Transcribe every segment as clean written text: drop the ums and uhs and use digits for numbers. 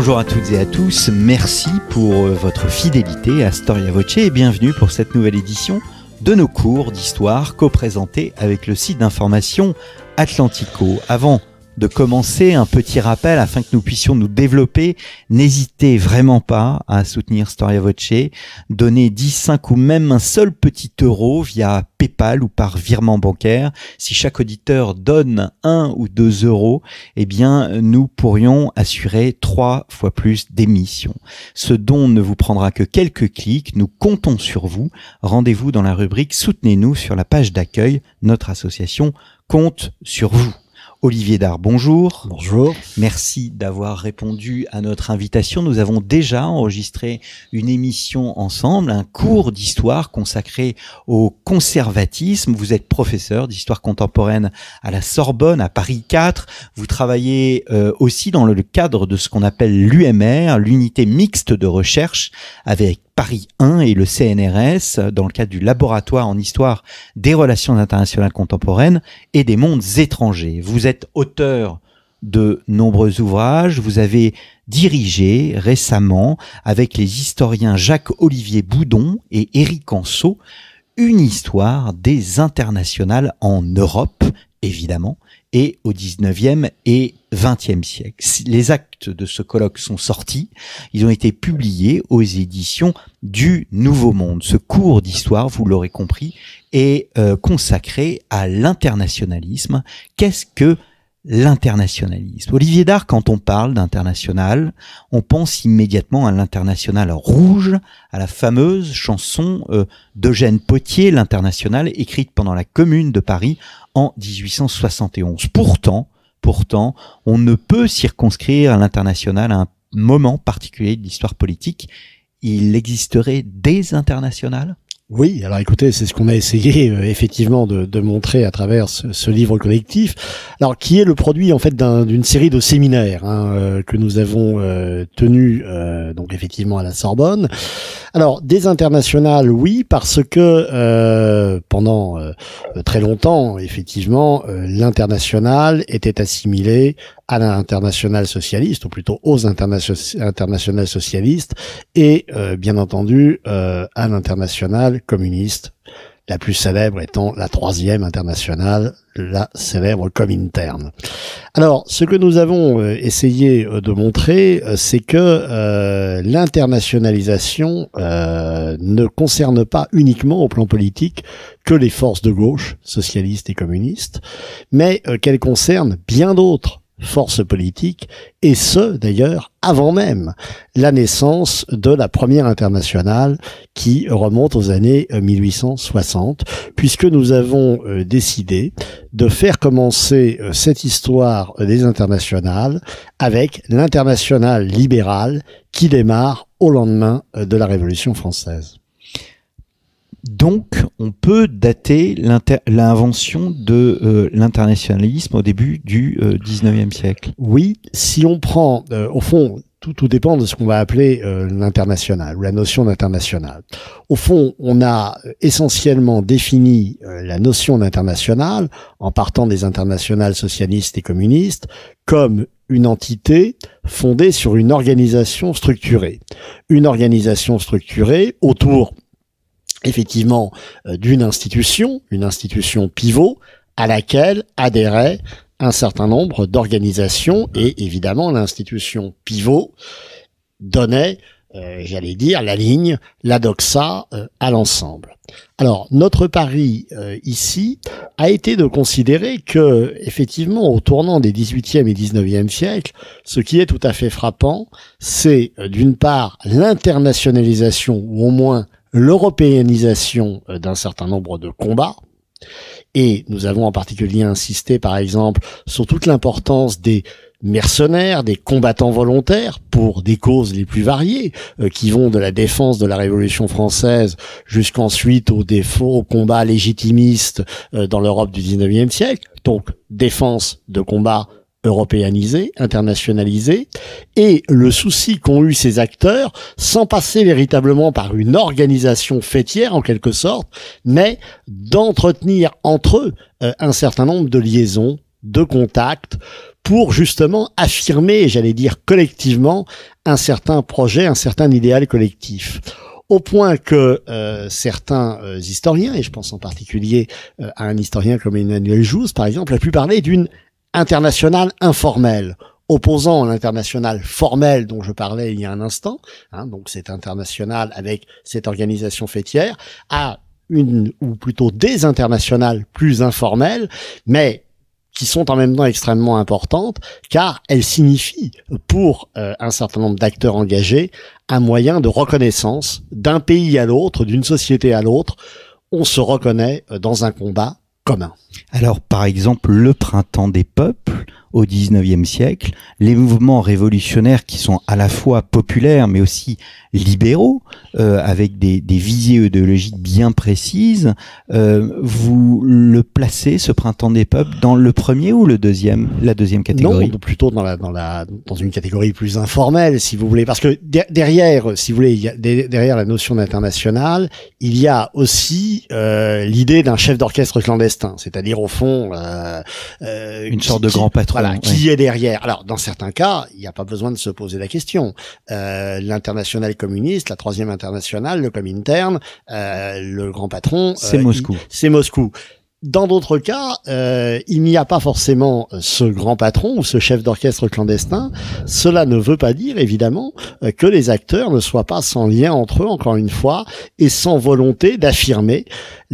Bonjour à toutes et à tous, merci pour votre fidélité à Storia Voce et bienvenue pour cette nouvelle édition de nos cours d'histoire co-présentés avec le site d'information Atlantico. Avant de commencer, un petit rappel afin que nous puissions nous développer. N'hésitez vraiment pas à soutenir Storia Voce. Donnez 10, 5 ou même un seul petit euro via PayPal ou par virement bancaire. Si chaque auditeur donne 1 ou 2 euros, eh bien, nous pourrions assurer 3 fois plus d'émissions. Ce don ne vous prendra que quelques clics. Nous comptons sur vous. Rendez-vous dans la rubrique Soutenez-nous sur la page d'accueil. Notre association compte sur vous. Olivier Dard, bonjour. Bonjour. Merci d'avoir répondu à notre invitation. Nous avons déjà enregistré une émission ensemble, un cours d'histoire consacré au conservatisme. Vous êtes professeur d'histoire contemporaine à la Sorbonne, à Paris 4. Vous travaillez aussi dans le cadre de ce qu'on appelle l'UMR, l'unité mixte de recherche avec Paris 1 et le CNRS dans le cadre du laboratoire en histoire des relations internationales contemporaines et des mondes étrangers. Vous êtes auteur de nombreux ouvrages, vous avez dirigé récemment avec les historiens Jacques-Olivier Boudon et Éric Anceau une histoire des internationales en Europe, évidemment, et au 19e et 20e siècle. Les actes de ce colloque sont sortis, ils ont été publiés aux éditions du Nouveau Monde. Ce cours d'histoire, vous l'aurez compris, est consacré à l'internationalisme. Qu'est-ce que l'internationalisme? Olivier Dard, quand on parle d'international, on pense immédiatement à l'international rouge, à la fameuse chanson d'Eugène Pottier, l'international, écrite pendant la Commune de Paris en 1871. Pourtant, on ne peut circonscrire l'international à un moment particulier de l'histoire politique. Il existerait des internationales ? Oui, alors écoutez, c'est ce qu'on a essayé effectivement de montrer à travers ce livre collectif, alors qui est le produit en fait d'une série de séminaires que nous avons tenus donc effectivement à la Sorbonne. Alors des internationales, oui, parce que pendant très longtemps, effectivement, l'international était assimilé à l'international socialiste, ou plutôt aux internationales socialistes, et bien entendu à l'international communiste, la plus célèbre étant la troisième internationale, la célèbre Comintern. Alors, ce que nous avons essayé de montrer, c'est que l'internationalisation ne concerne pas uniquement au plan politique que les forces de gauche, socialistes et communistes, mais qu'elle concerne bien d'autres forces politiques, et ce, d'ailleurs, avant même la naissance de la première internationale qui remonte aux années 1860, puisque nous avons décidé de faire commencer cette histoire des internationales avec l'internationale libérale qui démarre au lendemain de la Révolution française. Donc, on peut dater l'invention de l'internationalisme au début du 19e siècle. Oui, si on prend, au fond, tout dépend de ce qu'on va appeler l'international, ou la notion d'international. Au fond, on a essentiellement défini la notion d'international, en partant des internationales socialistes et communistes, comme une entité fondée sur une organisation structurée. Une organisation structurée autour effectivement d'une institution pivot à laquelle adhéraient un certain nombre d'organisations, et évidemment l'institution pivot donnait, j'allais dire, la ligne, la doxa à l'ensemble. Alors notre pari ici a été de considérer que effectivement au tournant des 18e et 19e siècles, ce qui est tout à fait frappant, c'est d'une part l'internationalisation, ou au moins l'européanisation d'un certain nombre de combats, et nous avons en particulier insisté par exemple sur toute l'importance des mercenaires, des combattants volontaires pour des causes les plus variées, qui vont de la défense de la Révolution française jusqu'ensuite au combat légitimiste dans l'Europe du 19e siècle, donc défense de combats européanisé, internationalisé, et le souci qu'ont eu ces acteurs, sans passer véritablement par une organisation fêtière en quelque sorte, mais d'entretenir entre eux un certain nombre de liaisons de contact pour justement affirmer, j'allais dire collectivement, un certain projet, un certain idéal collectif. Au point que certains historiens, et je pense en particulier à un historien comme Emmanuel Jousse, par exemple, a pu parler d'une internationale informelle, opposant l'international formel dont je parlais il y a un instant, donc cette internationale avec cette organisation fêtière, à une, ou plutôt des internationales plus informelles, mais qui sont en même temps extrêmement importantes, car elles signifient, pour un certain nombre d'acteurs engagés, un moyen de reconnaissance d'un pays à l'autre, d'une société à l'autre. On se reconnaît dans un combat commun. Alors, par exemple, le printemps des peuples, au XIXe siècle, les mouvements révolutionnaires qui sont à la fois populaires mais aussi libéraux, avec des visées idéologiques bien précises, vous le placez, ce printemps des peuples, dans le premier ou la deuxième catégorie? Non, plutôt dans une catégorie plus informelle, si vous voulez, parce que derrière, si vous voulez, derrière la notion d'international, il y a aussi l'idée d'un chef d'orchestre clandestin, c'est-à-dire au fond une sorte de grand patron. Voilà, qui est derrière. Alors, dans certains cas, il n'y a pas besoin de se poser la question. L'international communiste, la troisième internationale, le Comintern, le grand patron, c'est Moscou. C'est Moscou. Dans d'autres cas, il n'y a pas forcément ce grand patron ou ce chef d'orchestre clandestin. Cela ne veut pas dire, évidemment, que les acteurs ne soient pas sans lien entre eux, encore une fois, et sans volonté d'affirmer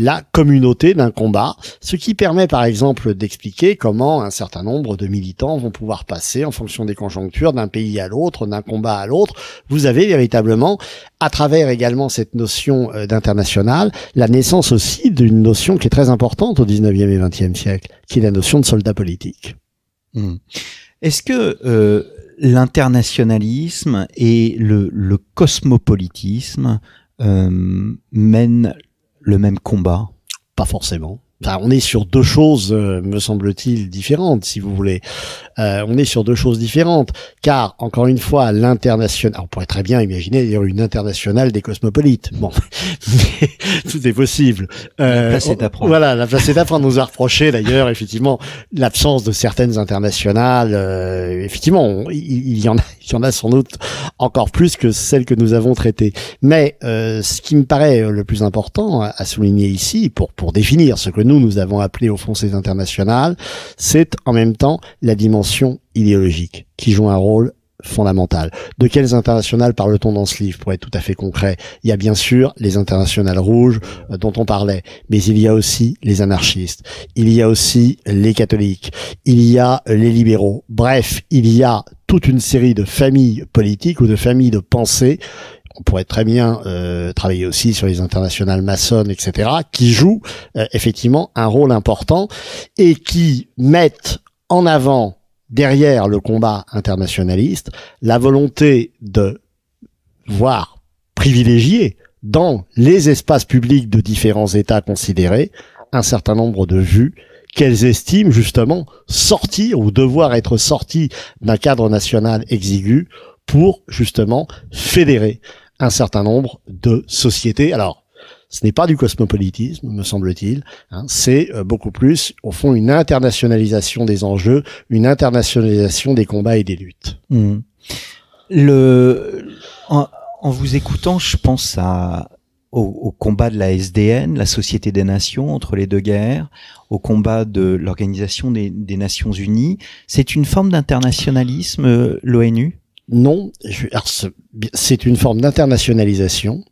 la communauté d'un combat, ce qui permet, par exemple, d'expliquer comment un certain nombre de militants vont pouvoir passer, en fonction des conjonctures, d'un pays à l'autre, d'un combat à l'autre. Vous avez véritablement, à travers également cette notion d'international, la naissance aussi d'une notion qui est très importante au 19e et 20e siècle, qui est la notion de soldat politique. Est-ce que l'internationalisme et le cosmopolitisme mènent le même combat? Pas forcément. Enfin, on est sur deux choses, me semble-t-il, différentes, si vous voulez. On est sur deux choses différentes, car, encore une fois, l'international... On pourrait très bien imaginer d'ailleurs une internationale des cosmopolites. Bon, mais tout est possible. La place est à prendre. Voilà, la place est à prendre. On nous a reproché, d'ailleurs, effectivement, l'absence de certaines internationales. Effectivement, il y en a sans doute encore plus que celles que nous avons traitées. Mais ce qui me paraît le plus important à souligner ici, pour définir ce que nous avons appelé au fond ces internationales, c'est en même temps la dimension idéologique qui joue un rôle fondamental. De quelles internationales parle-t-on dans ce livre? Pour être tout à fait concret, il y a bien sûr les internationales rouges dont on parlait, mais il y a aussi les anarchistes, il y a aussi les catholiques, il y a les libéraux. Bref, il y a toute une série de familles politiques ou de familles de pensée. On pourrait très bien travailler aussi sur les internationales maçonnes, etc., qui jouent effectivement un rôle important et qui mettent en avant, derrière le combat internationaliste, la volonté de voir privilégier dans les espaces publics de différents États considérés un certain nombre de vues qu'elles estiment justement sortir ou devoir être sorties d'un cadre national exigu pour justement fédérer un certain nombre de sociétés. Alors, ce n'est pas du cosmopolitisme, me semble-t-il, c'est beaucoup plus, au fond, une internationalisation des enjeux, une internationalisation des combats et des luttes. En vous écoutant, je pense au combat de la SDN, la Société des Nations, entre les deux guerres, au combat de l'Organisation des Nations Unies. C'est une forme d'internationalisme, l'ONU ? Non, c'est une forme d'internationalisation,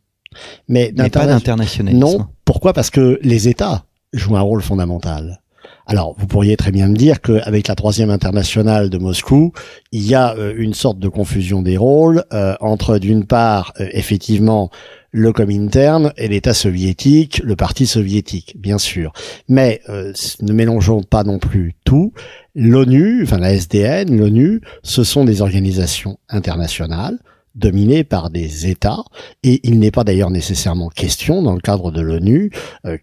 mais pas d'internationalisme. Non, pourquoi? Parce que les États jouent un rôle fondamental. Alors, vous pourriez très bien me dire qu'avec la troisième internationale de Moscou, il y a une sorte de confusion des rôles entre, d'une part, effectivement, le Comintern et l'État soviétique, le parti soviétique, bien sûr. Mais ne mélangeons pas non plus tout. L'ONU, enfin la SDN, l'ONU, ce sont des organisations internationales dominée par des États, et il n'est pas d'ailleurs nécessairement question, dans le cadre de l'ONU,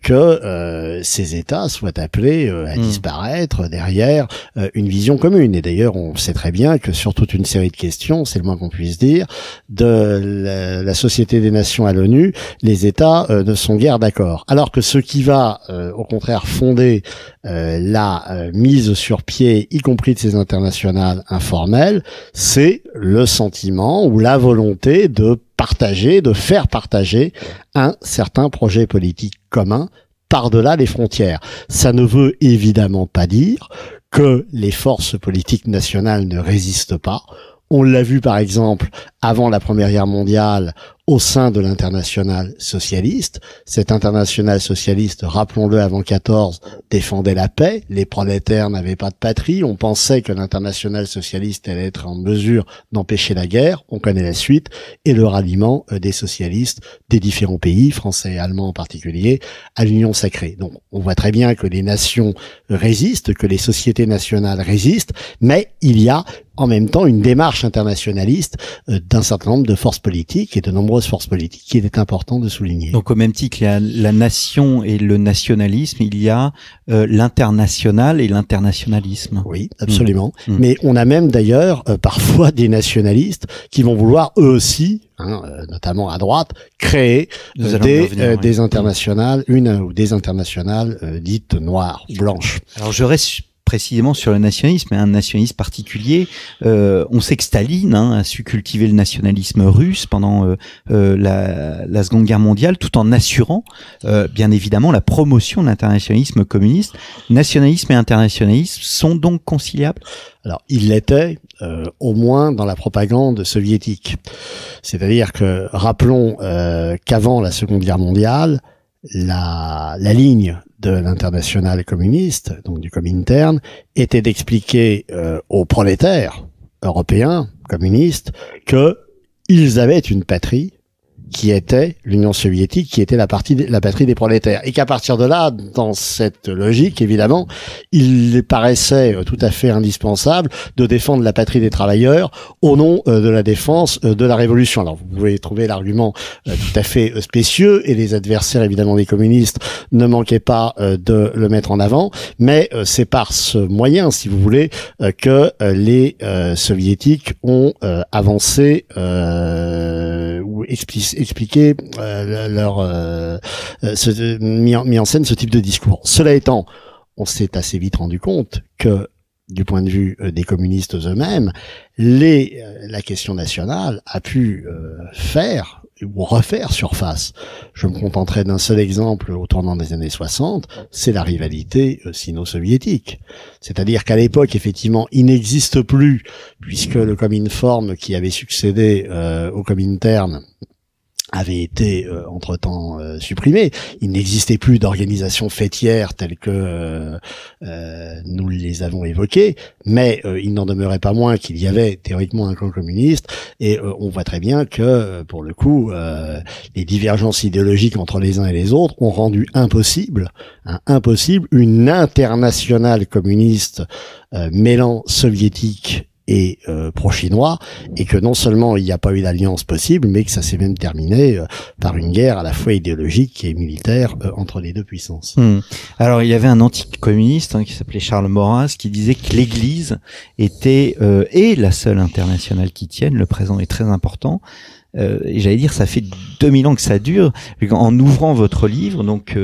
que ces États soient appelés à disparaître derrière une vision commune. Et d'ailleurs, on sait très bien que sur toute une série de questions, c'est le moins qu'on puisse dire, de la Société des Nations à l'ONU, les États ne sont guère d'accord. Alors que ce qui va, au contraire, fonder la mise sur pied, y compris de ces internationales informelles, c'est le sentiment ou la volonté de partager, de faire partager un certain projet politique commun par-delà les frontières. Ça ne veut évidemment pas dire que les forces politiques nationales ne résistent pas. On l'a vu par exemple avant la Première Guerre mondiale au sein de l'internationale socialiste. Cette internationale socialiste, rappelons-le, avant 14, défendait la paix. Les prolétaires n'avaient pas de patrie. On pensait que l'internationale socialiste allait être en mesure d'empêcher la guerre. On connaît la suite. Et le ralliement des socialistes des différents pays, français et allemands en particulier, à l'Union sacrée. Donc on voit très bien que les nations résistent, que les sociétés nationales résistent, mais il y a en même temps une démarche internationaliste d'un certain nombre de forces politiques et de nombreuses forces politiques qu'il est important de souligner. Donc au même titre qu'il y a la nation et le nationalisme, il y a l'international et l'internationalisme. Oui, absolument. Mais on a même d'ailleurs parfois des nationalistes qui vont vouloir eux aussi, notamment à droite, créer des internationales, une ou des internationales dites noires ou blanches. Alors je reste précisément sur le nationalisme, et un nationalisme particulier. On sait que Staline a su cultiver le nationalisme russe pendant la Seconde Guerre mondiale, tout en assurant bien évidemment la promotion de l'internationalisme communiste. Nationalisme et internationalisme sont donc conciliables? Alors, il l'était au moins dans la propagande soviétique. C'est-à-dire que, rappelons qu'avant la Seconde Guerre mondiale, la ligne de l'internationale communiste, donc du Comintern, était d'expliquer aux prolétaires européens communistes que ils avaient une patrie qui était l'Union soviétique, qui était la patrie des prolétaires. Et qu'à partir de là, dans cette logique, évidemment, il paraissait tout à fait indispensable de défendre la patrie des travailleurs au nom de la défense de la révolution. Alors, vous pouvez trouver l'argument tout à fait spécieux, et les adversaires, évidemment, des communistes ne manquaient pas de le mettre en avant, mais c'est par ce moyen, si vous voulez, que les soviétiques ont avancé ou expliquer mis en scène ce type de discours. Cela étant, on s'est assez vite rendu compte que, du point de vue des communistes eux-mêmes, la question nationale a pu faire ou refaire surface. Je me contenterai d'un seul exemple au tournant des années 60, c'est la rivalité sino-soviétique. C'est-à-dire qu'à l'époque, effectivement, il n'existe plus, puisque le Cominform qui avait succédé au Comintern avait été entre-temps supprimé. Il n'existait plus d'organisations fêtières telles que nous les avons évoquées, mais il n'en demeurait pas moins qu'il y avait théoriquement un camp communiste, et on voit très bien que, pour le coup, les divergences idéologiques entre les uns et les autres ont rendu impossible une internationale communiste mêlant soviétique et pro-chinois, et que non seulement il n'y a pas eu d'alliance possible, mais que ça s'est même terminé par une guerre à la fois idéologique et militaire entre les deux puissances. Alors il y avait un anticommuniste qui s'appelait Charles Maurras, qui disait que l'Église était et la seule internationale qui tienne. Le présent est très important. Et j'allais dire, ça fait 2000 ans que ça dure. En ouvrant votre livre, donc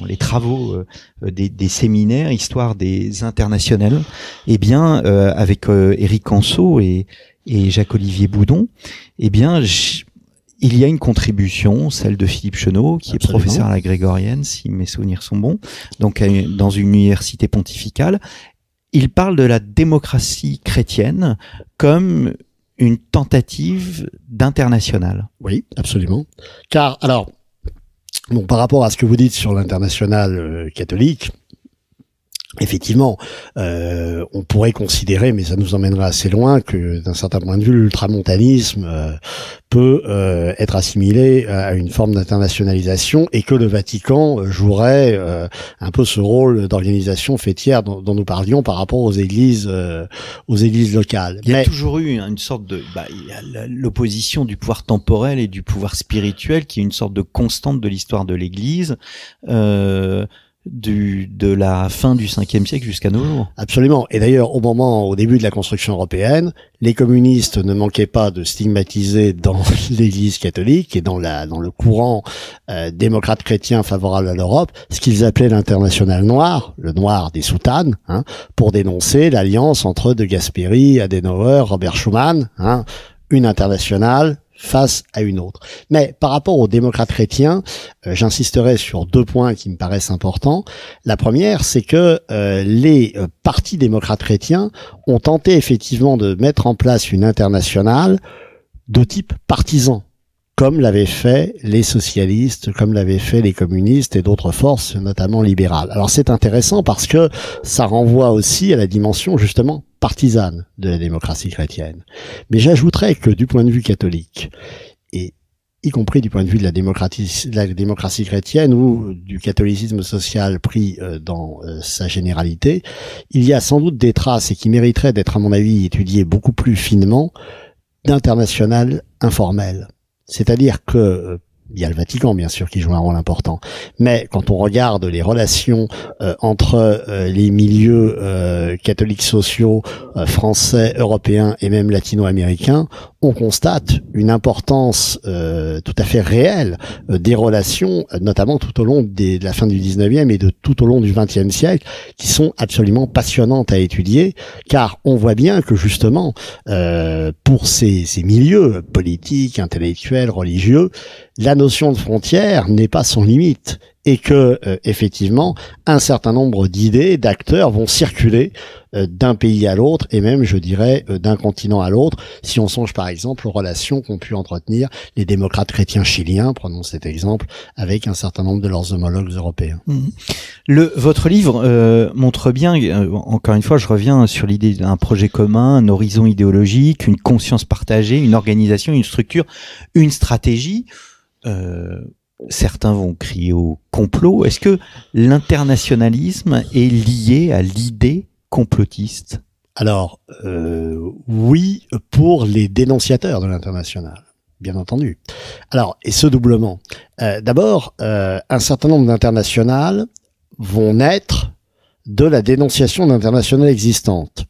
les travaux des séminaires Histoire des internationales, eh bien, avec Éric Anceau et Jacques-Olivier Boudon, eh bien, il y a une contribution, celle de Philippe Chenot, qui est professeur à la Grégorienne, si mes souvenirs sont bons, donc dans une université pontificale. Il parle de la démocratie chrétienne comme une tentative d'international. Oui, absolument. Car, alors, bon, par rapport à ce que vous dites sur l'international catholique, Effectivement, on pourrait considérer, mais ça nous emmènerait assez loin, que d'un certain point de vue, l'ultramontanisme peut être assimilé à une forme d'internationalisation et que le Vatican jouerait un peu ce rôle d'organisation fêtière dont nous parlions par rapport aux églises locales. Il y a toujours eu une sorte de, il y a l'opposition du pouvoir temporel et du pouvoir spirituel qui est une sorte de constante de l'histoire de l'Église. De la fin du 5e siècle jusqu'à nos jours. Absolument. Et d'ailleurs, au début de la construction européenne, les communistes ne manquaient pas de stigmatiser dans l'Église catholique et dans le courant démocrate chrétien favorable à l'Europe, ce qu'ils appelaient l'international noir, le noir des soutanes, pour dénoncer l'alliance entre De Gasperi, Adenauer, Robert Schuman, une internationale face à une autre. Mais par rapport aux démocrates chrétiens, j'insisterai sur 2 points qui me paraissent importants. La première, c'est que les partis démocrates chrétiens ont tenté effectivement de mettre en place une internationale de type partisan, comme l'avaient fait les socialistes, comme l'avaient fait les communistes et d'autres forces, notamment libérales. Alors c'est intéressant parce que ça renvoie aussi à la dimension justement partisane de la démocratie chrétienne. Mais j'ajouterais que du point de vue catholique, et y compris du point de vue de la démocratie chrétienne ou du catholicisme social pris dans sa généralité, il y a sans doute des traces, et qui mériteraient d'être à mon avis étudiées beaucoup plus finement, d'international informel. C'est-à-dire que il y a le Vatican, bien sûr, qui joue un rôle important. Mais quand on regarde les relations entre les milieux catholiques sociaux français, européens et même latino-américains, on constate une importance tout à fait réelle des relations, notamment tout au long de la fin du 19e et de tout au long du 20e siècle, qui sont absolument passionnantes à étudier, car on voit bien que justement, pour ces milieux politiques, intellectuels, religieux, la notion de frontière n'est pas sans limite et que effectivement un certain nombre d'idées, d'acteurs vont circuler d'un pays à l'autre et même, je dirais, d'un continent à l'autre. Si on songe par exemple aux relations qu'ont pu entretenir les démocrates chrétiens chiliens, prenons cet exemple, avec un certain nombre de leurs homologues européens. Votre livre montre bien, encore une fois, je reviens sur l'idée d'un projet commun, un horizon idéologique, une conscience partagée, une organisation, une structure, une stratégie. Certains vont crier au complot. Est-ce que l'internationalisme est lié à l'idée complotiste? Alors, oui, pour les dénonciateurs de l'international, bien entendu. Alors, et ce doublement. D'abord, un certain nombre d'internationales vont naître de la dénonciation d'internationales existantes.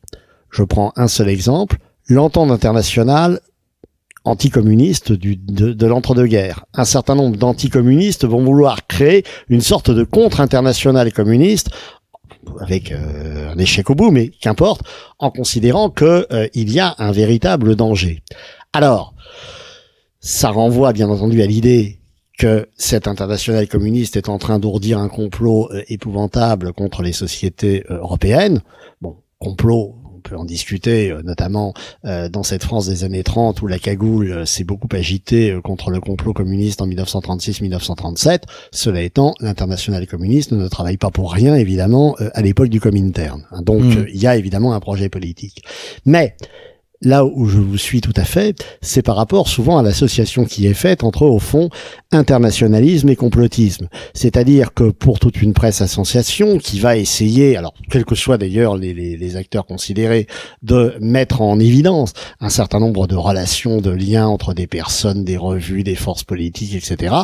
Je prends un seul exemple, l'entente internationale anticommunistes de l'entre-deux-guerres. Un certain nombre d'anticommunistes vont vouloir créer une sorte de contre-internationale communiste avec un échec au bout, mais qu'importe, en considérant que il y a un véritable danger. Alors, ça renvoie bien entendu à l'idée que cette internationale communiste est en train d'ourdir un complot épouvantable contre les sociétés européennes. Bon, complot, on peut en discuter, notamment dans cette France des années 30 où la cagoule s'est beaucoup agitée contre le complot communiste en 1936-1937. Cela étant, l'internationale communiste ne travaille pas pour rien, évidemment, à l'époque du Comintern. Donc, il y a évidemment un projet politique. Mais là où je vous suis tout à fait, c'est par rapport souvent à l'association qui est faite entre, au fond, internationalisme et complotisme. C'est-à-dire que pour toute une presse association qui va essayer, alors quels que soient d'ailleurs les acteurs considérés, de mettre en évidence un certain nombre de relations, de liens entre des personnes, des revues, des forces politiques, etc.,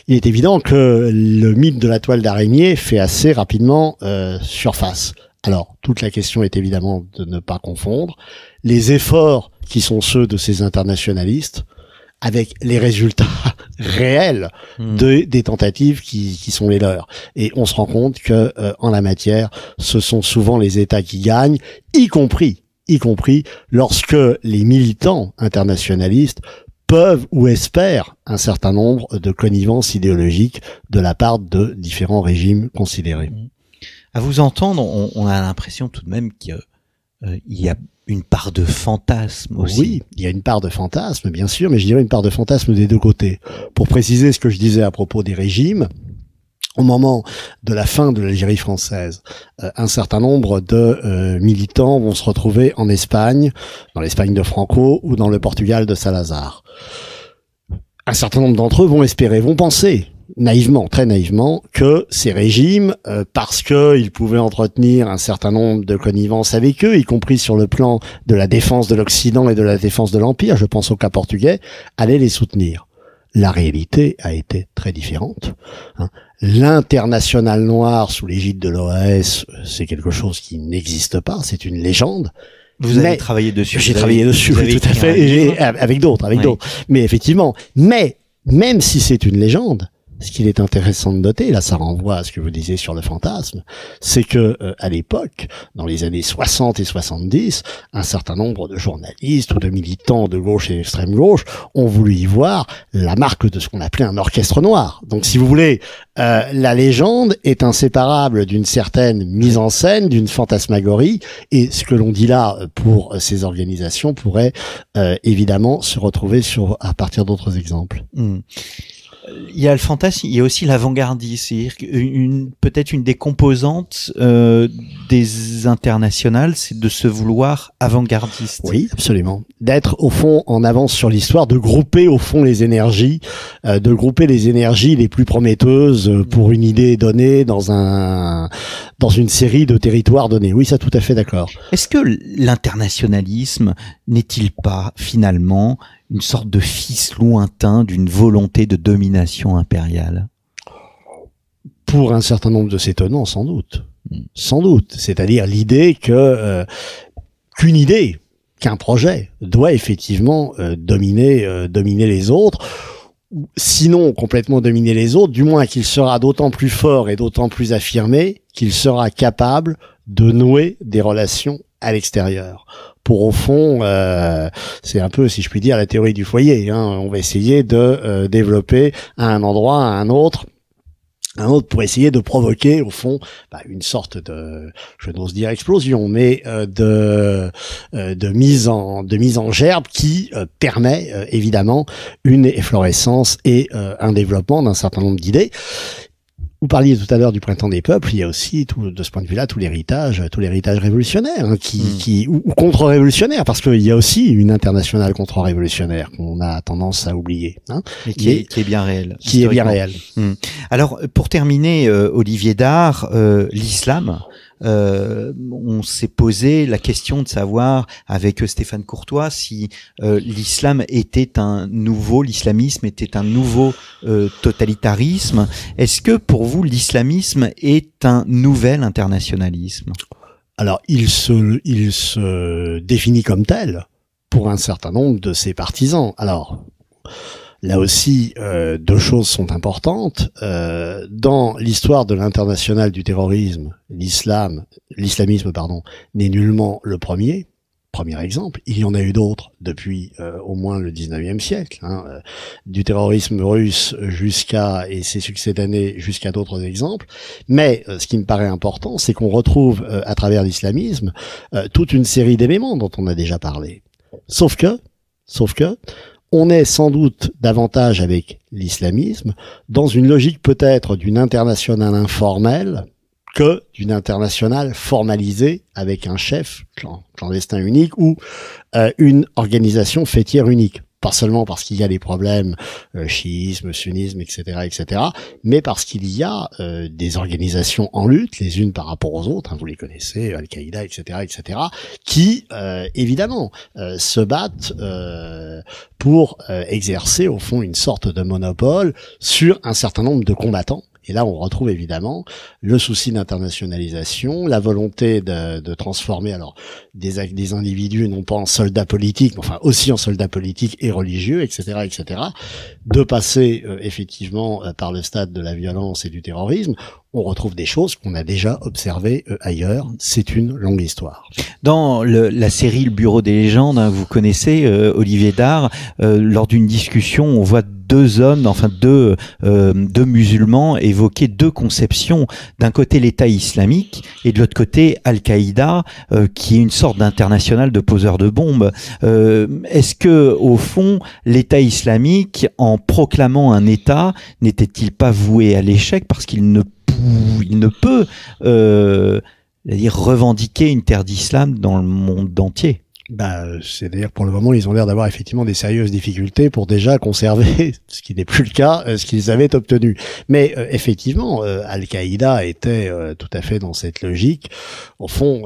il est évident que le mythe de la toile d'araignée fait assez rapidement surface. Alors, toute la question est évidemment de ne pas confondre les efforts qui sont ceux de ces internationalistes avec les résultats réels des tentatives qui sont les leurs. Et on se rend compte que en la matière, ce sont souvent les États qui gagnent, y compris lorsque les militants internationalistes peuvent ou espèrent un certain nombre de connivences idéologiques de la part de différents régimes considérés. À vous entendre, on a l'impression tout de même qu'il y a une part de fantasme aussi. Oui, il y a une part de fantasme, bien sûr, mais je dirais une part de fantasme des deux côtés. Pour préciser ce que je disais à propos des régimes, au moment de la fin de l'Algérie française, un certain nombre de militants vont se retrouver en Espagne, dans l'Espagne de Franco ou dans le Portugal de Salazar. Un certain nombre d'entre eux vont penser naïvement, très naïvement, que ces régimes, parce qu'ils pouvaient entretenir un certain nombre de connivences avec eux, y compris sur le plan de la défense de l'Occident et de la défense de l'Empire, je pense au cas portugais, allaient les soutenir. La réalité a été très différente. L'international noir sous l'égide de l'OAS, c'est quelque chose qui n'existe pas, c'est une légende. Vous avez travaillé dessus. J'ai travaillé dessus, oui, tout à fait, avec d'autres. Mais effectivement, même si c'est une légende, ce qu'il est intéressant de noter, là ça renvoie à ce que vous disiez sur le fantasme, c'est que à l'époque, dans les années 60 et 70, un certain nombre de journalistes ou de militants de gauche et d'extrême gauche ont voulu y voir la marque de ce qu'on appelait un orchestre noir. Donc si vous voulez, la légende est inséparable d'une certaine mise en scène, d'une fantasmagorie, et ce que l'on dit là pour ces organisations pourrait évidemment se retrouver à partir d'autres exemples. Il y a le fantasme, il y a aussi l'avant-gardisme, c'est-à-dire peut-être une des composantes des internationales, c'est de se vouloir avant-gardiste. Oui, absolument. D'être au fond en avance sur l'histoire, de grouper au fond les énergies, les plus prometteuses pour une idée donnée dans une série de territoires donnés. Oui, ça tout à fait d'accord. Est-ce que l'internationalisme n'est-il pas finalement une sorte de fils lointain d'une volonté de domination impériale? Pour un certain nombre de ses tenants, sans doute. Sans doute. C'est-à-dire l'idée qu'un projet doit effectivement dominer les autres, sinon complètement dominer les autres, du moins qu'il sera d'autant plus fort et d'autant plus affirmé qu'il sera capable de nouer des relations à l'extérieur. Pour au fond, c'est un peu, si je puis dire, la théorie du foyer. On va essayer de développer à un endroit, à un autre pour essayer de provoquer au fond une sorte de, je n'ose dire explosion, mais de mise en gerbe qui permet évidemment une efflorescence et un développement d'un certain nombre d'idées. Vous parliez tout à l'heure du printemps des peuples, il y a aussi de ce point de vue-là tout l'héritage révolutionnaire ou contre-révolutionnaire, parce qu'il y a aussi une internationale contre-révolutionnaire qu'on a tendance à oublier, mais qui est bien réelle. Qui est bien réelle. Alors pour terminer, Olivier Dard, l'islam. On s'est posé la question de savoir avec Stéphane Courtois si l'islamisme était un nouveau totalitarisme. Est-ce que pour vous l'islamisme est un nouvel internationalisme? Alors il se définit comme tel pour un certain nombre de ses partisans. Alors là aussi, deux choses sont importantes. Dans l'histoire de l'international du terrorisme, l'islamisme, n'est nullement le premier exemple. Il y en a eu d'autres depuis au moins le 19e siècle, du terrorisme russe et ses succédanés jusqu'à d'autres exemples. Mais ce qui me paraît important, c'est qu'on retrouve à travers l'islamisme toute une série d'éléments dont on a déjà parlé. Sauf que on est sans doute davantage avec l'islamisme dans une logique peut-être d'une internationale informelle que d'une internationale formalisée avec un chef clandestin unique ou une organisation fêtière unique. Pas seulement parce qu'il y a des problèmes chiisme, sunnisme, etc., mais parce qu'il y a des organisations en lutte, les unes par rapport aux autres, vous les connaissez, Al-Qaïda, etc., qui évidemment se battent pour exercer au fond une sorte de monopole sur un certain nombre de combattants. Et là, on retrouve évidemment le souci d'internationalisation, la volonté de transformer alors des individus non pas en soldats politiques, mais enfin aussi en soldats politiques et religieux, etc., de passer effectivement par le stade de la violence et du terrorisme, on retrouve des choses qu'on a déjà observées ailleurs. C'est une longue histoire. Dans la série Le Bureau des légendes, hein, vous connaissez Olivier Dard, lors d'une discussion, on voit deux hommes, enfin deux musulmans évoquer deux conceptions. D'un côté l'État islamique et de l'autre côté Al-Qaïda, qui est une sorte d'international de poseurs de bombes. Est-ce que au fond l'État islamique, en proclamant un État, n'était-il pas voué à l'échec parce qu'il ne peut revendiquer une terre d'islam dans le monde entier? C'est-à-dire pour le moment, ils ont l'air d'avoir effectivement des sérieuses difficultés pour déjà conserver, ce qui n'est plus le cas, ce qu'ils avaient obtenu. Mais effectivement, Al-Qaïda était tout à fait dans cette logique. Au fond,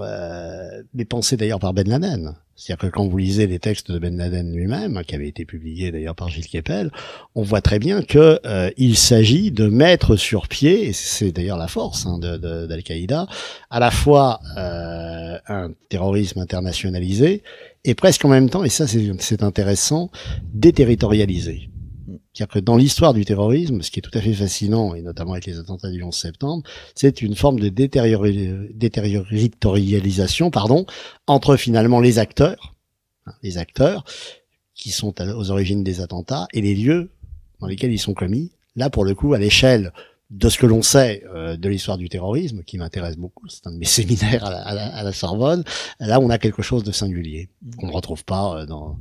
mais pensé d'ailleurs par Ben Laden. C'est-à-dire que quand vous lisez les textes de Ben Laden lui-même, qui avaient été publiés d'ailleurs par Gilles Kepel, on voit très bien que il s'agit de mettre sur pied, et c'est d'ailleurs la force d'Al-Qaïda, à la fois un terrorisme internationalisé et presque en même temps, et ça c'est intéressant, déterritorialisé. C'est-à-dire que dans l'histoire du terrorisme, ce qui est tout à fait fascinant, et notamment avec les attentats du 11 septembre, c'est une forme de déterritorialisation, entre finalement les acteurs qui sont aux origines des attentats et les lieux dans lesquels ils sont commis. Là, pour le coup, à l'échelle de ce que l'on sait de l'histoire du terrorisme, qui m'intéresse beaucoup, c'est un de mes séminaires à la Sorbonne, là on a quelque chose de singulier, qu'on ne retrouve pas dans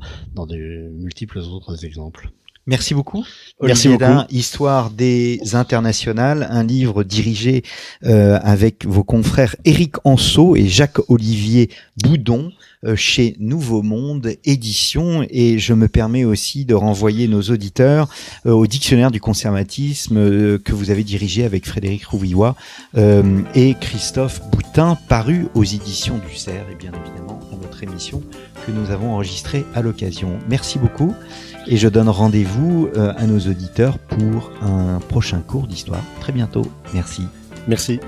de multiples autres exemples. Merci beaucoup. Merci Olivier beaucoup. Dain, Histoire des internationales, un livre dirigé avec vos confrères Éric Anceau et Jacques-Olivier Boudon chez Nouveau Monde Éditions. Et je me permets aussi de renvoyer nos auditeurs au dictionnaire du conservatisme que vous avez dirigé avec Frédéric Rouvillois et Christophe Boutin, paru aux éditions du Cerf et bien évidemment à notre émission que nous avons enregistrée à l'occasion. Merci beaucoup. Et je donne rendez-vous à nos auditeurs pour un prochain cours d'histoire très bientôt. Merci. Merci.